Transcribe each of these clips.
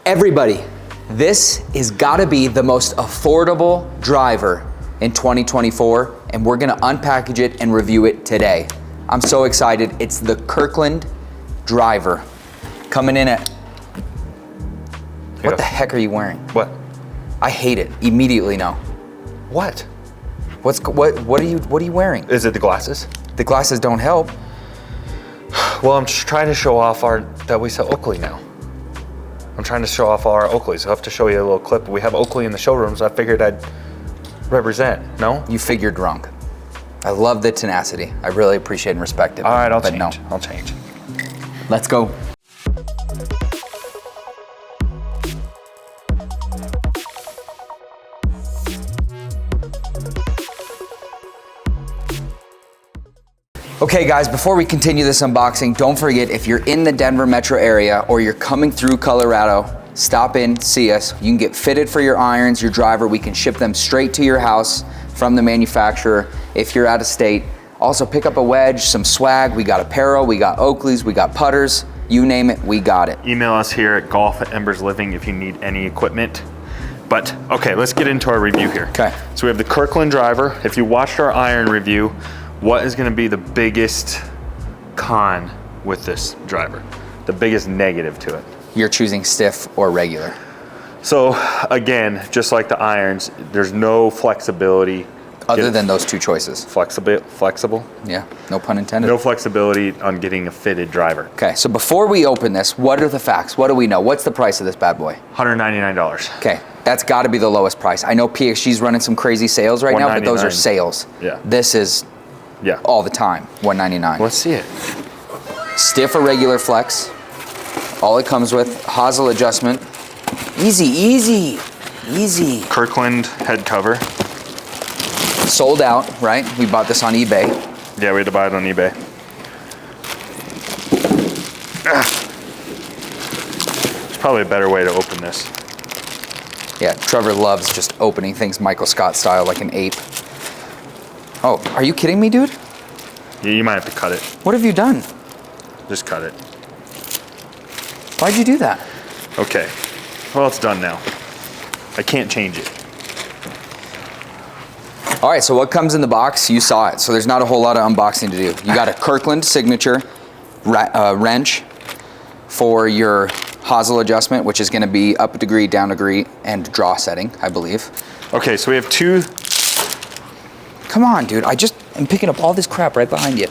Everybody, this is gotta be the most affordable driver in 2024, and we're gonna unpackage it and review it today. I'm so excited. It's the Kirkland Driver. Coming in at, what the heck are you wearing? What? I hate it, immediately no. What? What are you wearing? Is it the glasses? The glasses don't help. Well, I'm just trying to show off that we sell Oakley now. I'm trying to show off all our Oakleys. I'll have to show you a little clip. We have Oakley in the showroom, so I figured I'd represent. No? You figured wrong. I love the tenacity. I really appreciate and respect it. All right, I'll change. No. I'll change. Let's go. Okay guys, before we continue this unboxing, don't forget if you're in the Denver metro area or you're coming through Colorado, stop in, see us. You can get fitted for your irons, your driver. We can ship them straight to your house from the manufacturer if you're out of state. Also pick up a wedge, some swag. We got apparel, we got Oakleys, we got putters, you name it, we got it. Email us here at golf@embersliving if you need any equipment. But okay, let's get into our review here. Okay. So we have the Kirkland Driver. If you watched our iron review, what is gonna be the biggest con with this driver? The biggest negative to it? You're choosing stiff or regular. So again, just like the irons, there's no flexibility. Other than those two choices. Flexible? Yeah, no pun intended. No flexibility on getting a fitted driver. Okay, so before we open this, what are the facts? What do we know? What's the price of this bad boy? $199. Okay, that's gotta be the lowest price. I know PXG's running some crazy sales right now, but those are sales. Yeah. This is all the time, $199. Let's see it. Stiff or regular flex. All it comes with, hosel adjustment. Easy, easy, easy. Kirkland head cover. Sold out, right? We bought this on eBay. Yeah, we had to buy it on eBay. There's probably a better way to open this. Yeah, Trevor loves just opening things Michael Scott style like an ape. Oh, are you kidding me, dude? Yeah, you might have to cut it. What have you done? Just cut it. Why'd you do that? Okay, well, it's done now. I can't change it. All right, so what comes in the box? You saw it, so there's not a whole lot of unboxing to do. You got a Kirkland Signature wrench for your hosel adjustment, which is gonna be up a degree, down a degree, and draw setting, I believe. Okay, so we have two. Come on, dude, I just am picking up all this crap right behind you.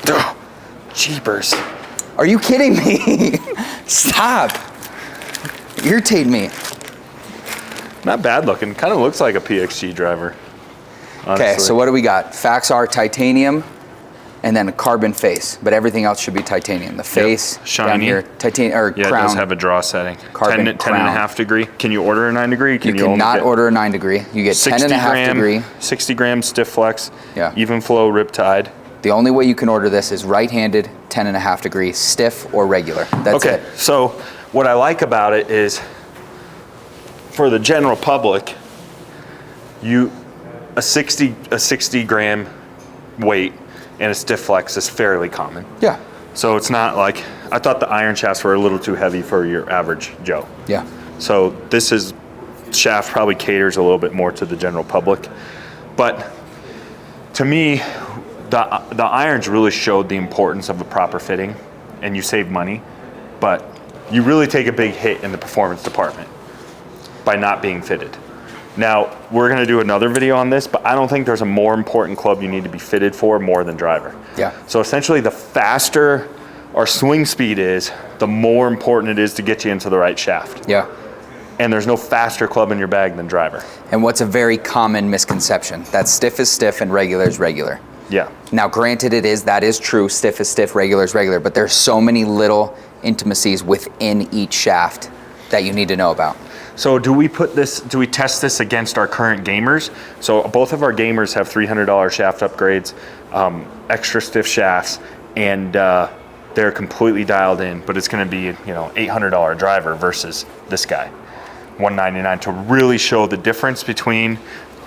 Ugh, jeepers. Are you kidding me? Stop. Irritate me. Not bad looking. Kind of looks like a PXG driver. Honestly. Okay, so what do we got? Facts are titanium and then a carbon face, but everything else should be titanium. The face, shiny. down here, titanium, or yeah, crown. it does have a draw setting. Carbon 10.5 degree. Can you order a 9 degree? You cannot order a 9 degree. You get 10.5 degree. 60 gram stiff flex. Yeah. Even flow riptide. The only way you can order this is right-handed, 10.5 degree, stiff or regular. That's it. Okay, so what I like about it is for the general public, a 60 gram weight and a stiff flex is fairly common. Yeah. So it's not like, I thought the iron shafts were a little too heavy for your average Joe. Yeah. So this shaft probably caters a little bit more to the general public. But to me, the irons really showed the importance of the proper fitting, and you save money, but you really take a big hit in the performance department by not being fitted. Now, we're gonna do another video on this, but I don't think there's a more important club you need to be fitted for more than driver. Yeah. So essentially, the faster our swing speed is, the more important it is to get you into the right shaft. Yeah. And there's no faster club in your bag than driver. And what's a very common misconception? That stiff is stiff and regular is regular. Yeah. Now, granted, that is true. Stiff is stiff, regular is regular, but there's so many little intimacies within each shaft that you need to know about. So do we test this against our current gamers? So both of our gamers have $300 shaft upgrades, extra stiff shafts, and they're completely dialed in, but it's gonna be, $800 driver versus this guy, $199, to really show the difference between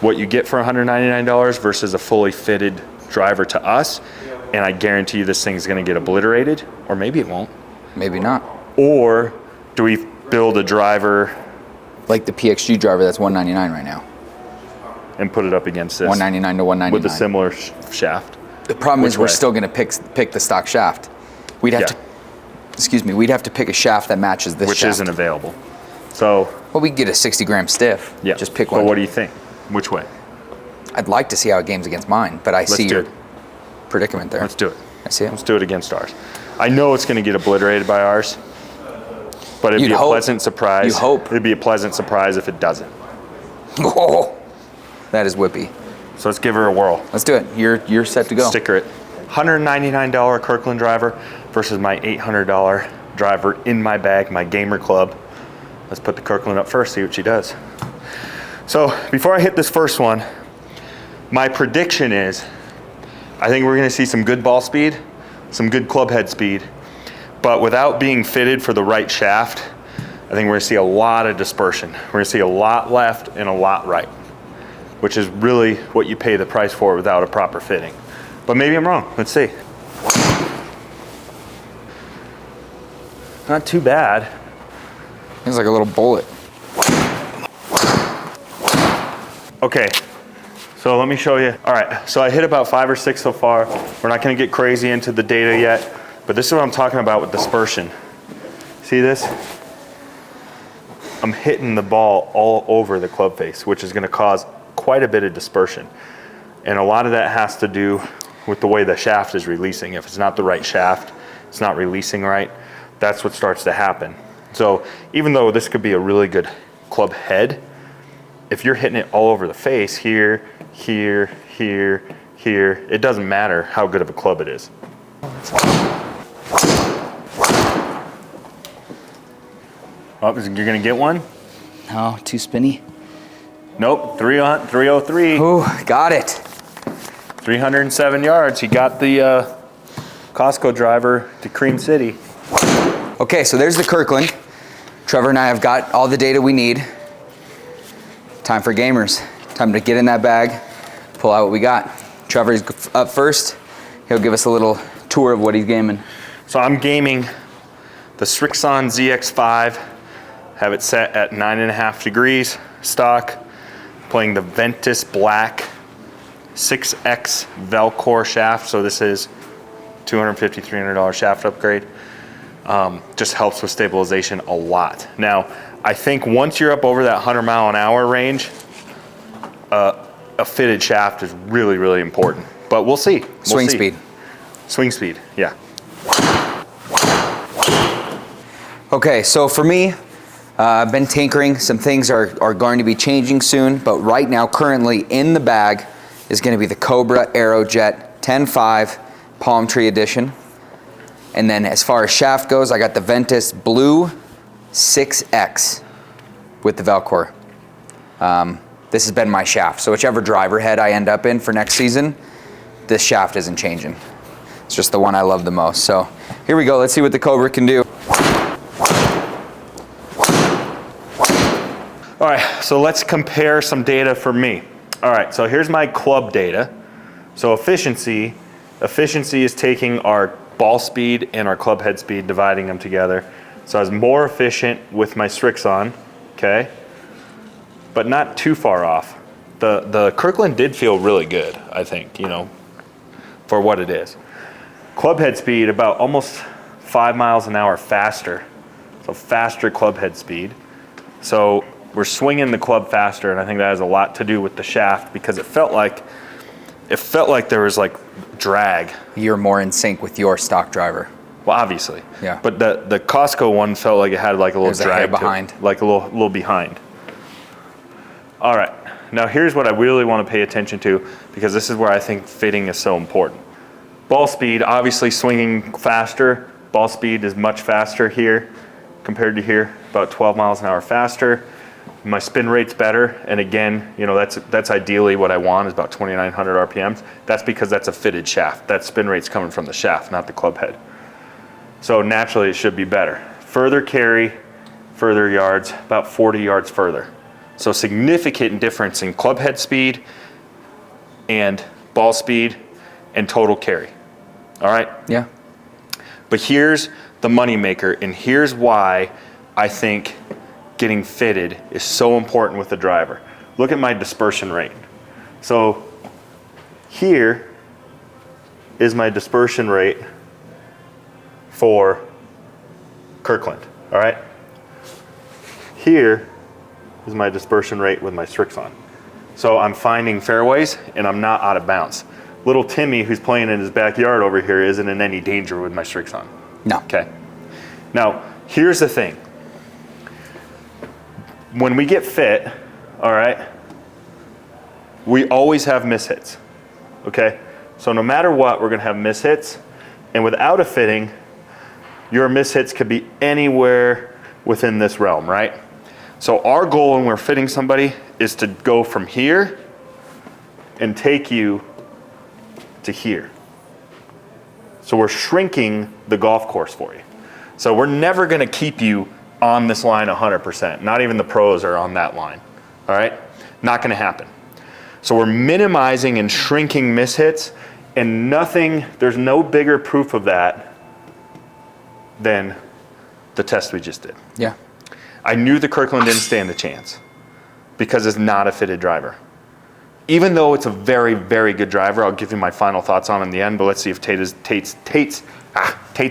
what you get for $199 versus a fully fitted driver to us. And I guarantee you this thing's gonna get obliterated, or maybe it won't. Maybe not. Or do we build a driver Like the PXG driver that's $199 right now. and put it up against this? $199 to $199. With a similar shaft. The problem is Which we're way? still gonna pick the stock shaft. We'd have we'd have to pick a shaft that matches this Which shaft. isn't available. So, Well, we can get a 60 gram stiff. yeah. Just pick But one. what do you think? Which way? I'd like to see how it games against mine, but I see do your it. predicament there. Let's do it. I see it. Let's do it against ours. I know it's going to get obliterated by ours, but it'd You'd be a hope. pleasant surprise. You hope. It'd be a pleasant surprise if it doesn't. Oh, that is whippy. So let's give her a whirl. Let's do it. You're set to go. Sticker it. $199 Kirkland driver versus my $800 driver in my bag, my gamer club. Let's put the Kirkland up first, see what she does. So before I hit this first one, my prediction is I think we're going to see some good ball speed, some good club head speed, but without being fitted for the right shaft, I think we're going to see a lot of dispersion. We're going to see a lot left and a lot right, which is really what you pay the price for without a proper fitting. But maybe I'm wrong. Let's see. Not too bad. It's like a little bullet. Okay, so let me show you. All right, so I hit about 5 or 6 so far. We're not gonna get crazy into the data yet, but this is what I'm talking about with dispersion. See this? I'm hitting the ball all over the club face, which is gonna cause quite a bit of dispersion. And a lot of that has to do with the way the shaft is releasing. If it's not the right shaft, it's not releasing right, that's what starts to happen. So even though this could be a really good club head, if you're hitting it all over the face, here, here, here, here, it doesn't matter how good of a club it is. Oh, you're gonna get one? No, too spinny. Nope, 303. Ooh, got it. 307 yards. He got the Costco driver to Cream City. Okay, so there's the Kirkland. Trevor and I have got all the data we need. Time for gamers. Time to get in that bag, pull out what we got. Trevor's up first. He'll give us a little tour of what he's gaming. So I'm gaming the Srixon ZX5. Have it set at 9.5 degrees stock. Playing the Ventus Black 6X Velcor shaft. So this is $250, $300 shaft upgrade. Just helps with stabilization a lot. Now, I think once you're up over that 100-mile-an-hour range, a fitted shaft is really, really important. But we'll see. Swing speed. Swing speed, yeah. Okay, so for me, I've been tinkering. Some things are going to be changing soon, but right now, currently in the bag is going to be the Cobra Aerojet 10.5 Palm Tree Edition. And then as far as shaft goes, I got the Ventus Blue 6X with the Velcor. This has been my shaft. So whichever driver head I end up in for next season, this shaft isn't changing. It's just the one I love the most. So here we go. Let's see what the Cobra can do. All right, so let's compare some data for me. All right, so here's my club data. So efficiency is taking our ball speed and our club head speed, dividing them together. So I was more efficient with my Srixon, okay? But not too far off. The Kirkland did feel really good, I think, you know, for what it is. Club head speed about almost 5 miles an hour faster. So faster club head speed. So we're swinging the club faster, and I think that has a lot to do with the shaft because it felt like there was like drag. You're more in sync with your stock driver. Well, obviously. Yeah. But the Costco one felt like it had like a little There's a hair drag behind. to it, like a little behind. All right. Now here's what I really want to pay attention to because this is where I think fitting is so important. Ball speed, obviously swinging faster. Ball speed is much faster here compared to here, about 12 miles an hour faster. My spin rate's better, and again, you know, that's ideally what I want is about 2,900 RPMs. That's because that's a fitted shaft. That spin rate's coming from the shaft, not the club head. So naturally, it should be better. Further carry, further yards, about 40 yards further. So significant difference in club head speed and ball speed and total carry. All right? Yeah. But here's the moneymaker, and here's why I think getting fitted is so important with the driver. Look at my dispersion rate. So here is my dispersion rate for Kirkland, all right? Here is my dispersion rate with my Strixon. So I'm finding fairways and I'm not out of bounds. Little Timmy, who's playing in his backyard over here, isn't in any danger with my Strixon. No. Okay. Now, here's the thing. When we get fit, all right, we always have mishits, okay? So no matter what, we're gonna have mishits, and without a fitting, your mishits could be anywhere within this realm, right? So our goal when we're fitting somebody is to go from here and take you to here. So we're shrinking the golf course for you. So we're never gonna keep you on this line 100%. Not even the pros are on that line, all right? Not gonna happen. So we're minimizing and shrinking mishits, and there's no bigger proof of that than the test we just did. Yeah. I knew the Kirkland didn't stand a chance because it's not a fitted driver. Even though it's a very, very good driver, I'll give you my final thoughts on it in the end, but let's see if Tate's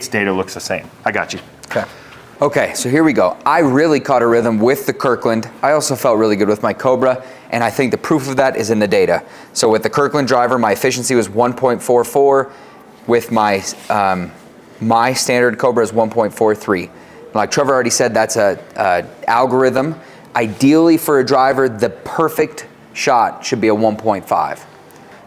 data looks the same. I got you. Okay, so here we go. I really caught a rhythm with the Kirkland. I also felt really good with my Cobra, and I think the proof of that is in the data. So with the Kirkland driver, my efficiency was 1.44. With my my standard Cobra is 1.43. Like Trevor already said, that's a algorithm. Ideally for a driver, the perfect shot should be a 1.5.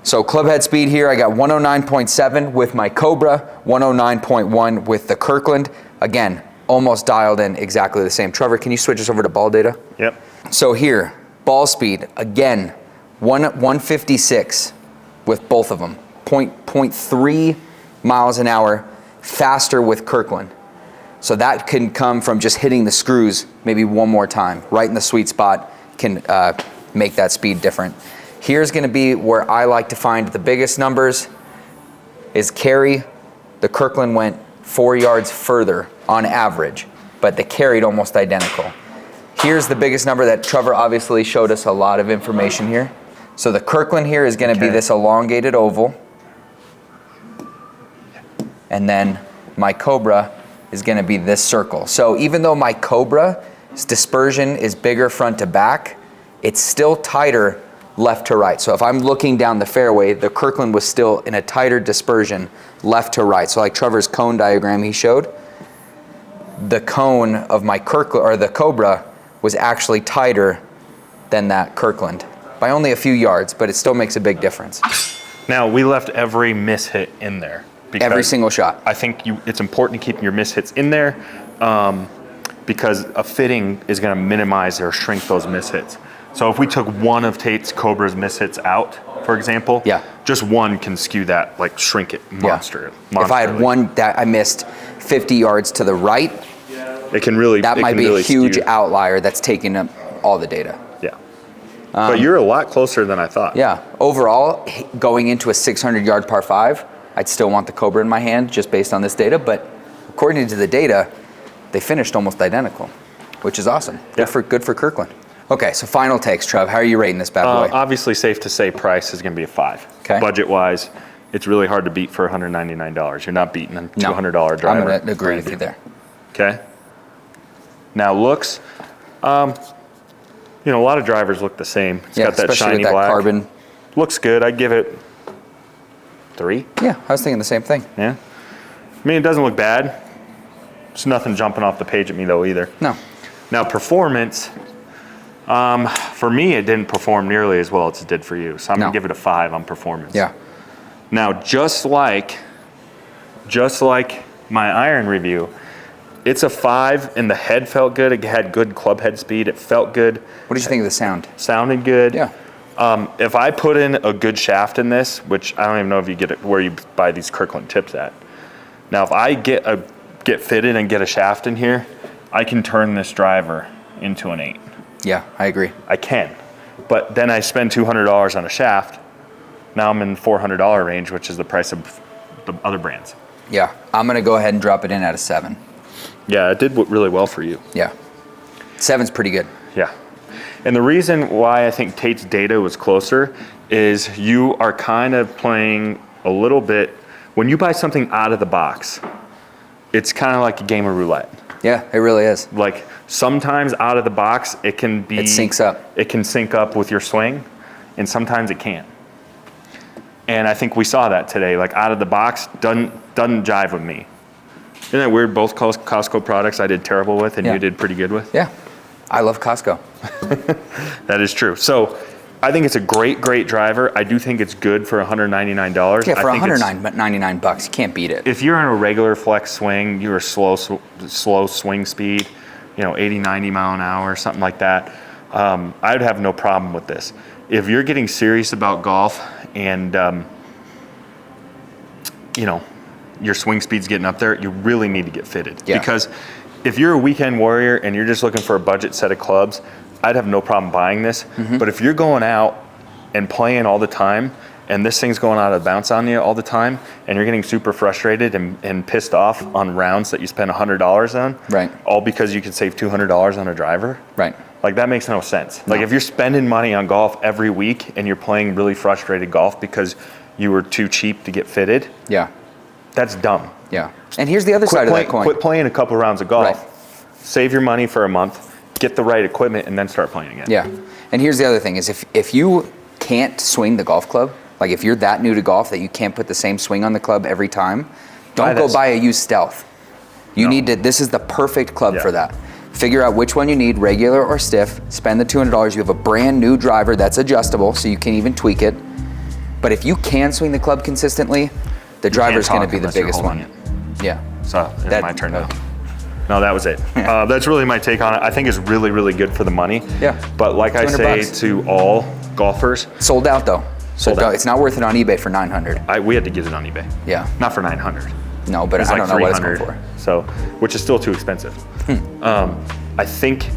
So club head speed here, I got 109.7 with my Cobra, 109.1 with the Kirkland. Again, almost dialed in exactly the same. Trevor, can you switch us over to ball data? Yep. So here, ball speed, again, 156 with both of them. 0.3 miles an hour faster with Kirkland. So that can come from just hitting the screws maybe one more time, right in the sweet spot, can make that speed different. Here's gonna be where I like to find the biggest numbers is carry. The Kirkland went 4 yards further on average, but they carried almost identical. Here's the biggest number that Trevor obviously showed us a lot of information here. So the Kirkland here is gonna be this elongated oval. And then my Cobra is gonna be this circle. So even though my Cobra's dispersion is bigger front to back, it's still tighter left to right. So if I'm looking down the fairway, the Kirkland was still in a tighter dispersion left to right. So like Trevor's cone diagram he showed, the cone of my Kirkland, or the Cobra, was actually tighter than that Kirkland by only a few yards, but it still makes a big difference. Now we left every mishit in there. Every single shot. I think it's important to keep your mishits in there because a fitting is going to minimize or shrink those mishits. So if we took one of Tate's Cobra's mishits out, for example, just one can skew that, like shrink it monster. If I had one that I missed 50 yards to the right, it can really that might be really a huge skew. Outlier that's taking up all the data. Yeah. But you're a lot closer than I thought. Yeah. Overall, going into a 600-yard par 5, I'd still want the Cobra in my hand just based on this data, but according to the data, they finished almost identical, which is awesome. Good for Kirkland. Okay, so final takes, Trev. How are you rating this bad boy? Obviously, safe to say price is going to be a 5. Okay. Budget-wise, it's really hard to beat for $199. You're not beating a $200 driver. I'm going to agree with you there. Okay. Now looks, a lot of drivers look the same. It's got that shiny with that black. Carbon. Looks good. I'd give it 3. Yeah, I was thinking the same thing. Yeah. I mean, it doesn't look bad. There's nothing jumping off the page at me though either. No. Now performance, for me, it didn't perform nearly as well as it did for you. So I'm gonna give it a 5 on performance. Yeah. Now, just like my iron review, it's a 5 and the head felt good. It had good club head speed. It felt good. What did you think of the sound? Sounded good. Yeah. If I put in a good shaft in this, which I don't even know if you get it where you buy these Kirkland tips at. Now, if I get fitted and get a shaft in here, I can turn this driver into an 8. Yeah, I agree. I can, but then I spend $200 on a shaft. Now I'm in the $400 range, which is the price of the other brands. Yeah, I'm gonna go ahead and drop it in at a 7. Yeah, it did really well for you. Yeah. 7's pretty good. Yeah. And the reason why I think Tate's data was closer is you are kind of playing a little bit, when you buy something out of the box, it's kind of like a game of roulette. Yeah, it really is. Like sometimes out of the box, it can be. It syncs up. It can sync up with your swing, and sometimes it can't. And I think we saw that today. Like out of the box, doesn't jive with me. Isn't that weird? Both Costco products I did terrible with, and you did pretty good with. Yeah, I love Costco. That is true. So I think it's a great driver. I do think it's good for $199. Yeah, for $199, you can't beat it. If you're in a regular flex swing, you're a slow swing speed, 80, 90 mile an hour, something like that, I'd have no problem with this. If you're getting serious about golf and, your swing speed's getting up there, you really need to get fitted. Yeah. Because if you're a weekend warrior and you're just looking for a budget set of clubs, I'd have no problem buying this. Mm-hmm. But if you're going out and playing all the time and this thing's going out of bounds on you all the time and you're getting super frustrated and pissed off on rounds that you spend $100 on, right, all because you can save $200 on a driver, right, like that makes no sense. No. Like if you're spending money on golf every week and you're playing really frustrated golf because you were too cheap to get fitted, yeah, that's dumb. Yeah. And here's the other side of that coin. Quit playing a couple rounds of golf, right, save your money for a month, get the right equipment, and then start playing again. Yeah. And here's the other thing is if you can't swing the golf club, like if you're that new to golf that you can't put the same swing on the club every time, don't go buy a used Stealth. This is the perfect club for that. Figure out which one you need, regular or stiff, spend the $200. You have a brand new driver that's adjustable, so you can even tweak it. But if you can swing the club consistently, the driver's going to be the biggest one. Yeah. So it's my turn now. No, that was it. That's really my take on it. I think it's really, really good for the money. Yeah. But like I say to all golfers. Sold out though. Sold out. It's not worth it on eBay for $900. We had to get it on eBay. Yeah. Not for $900. No, but I don't know what it's going for. So, which is still too expensive. I think,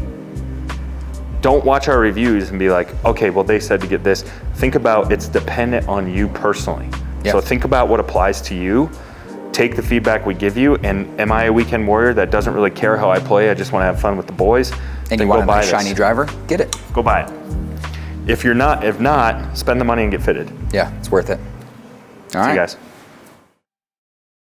don't watch our reviews and be like, okay, well they said to get this. Think about it's dependent on you personally. Yeah. So think about what applies to you. Take the feedback we give you, and am I a weekend warrior that doesn't really care how I play? I just want to have fun with the boys. And you want a nice shiny driver? Get it. Go buy it. If not, spend the money and get fitted. Yeah, it's worth it. All right. See you guys.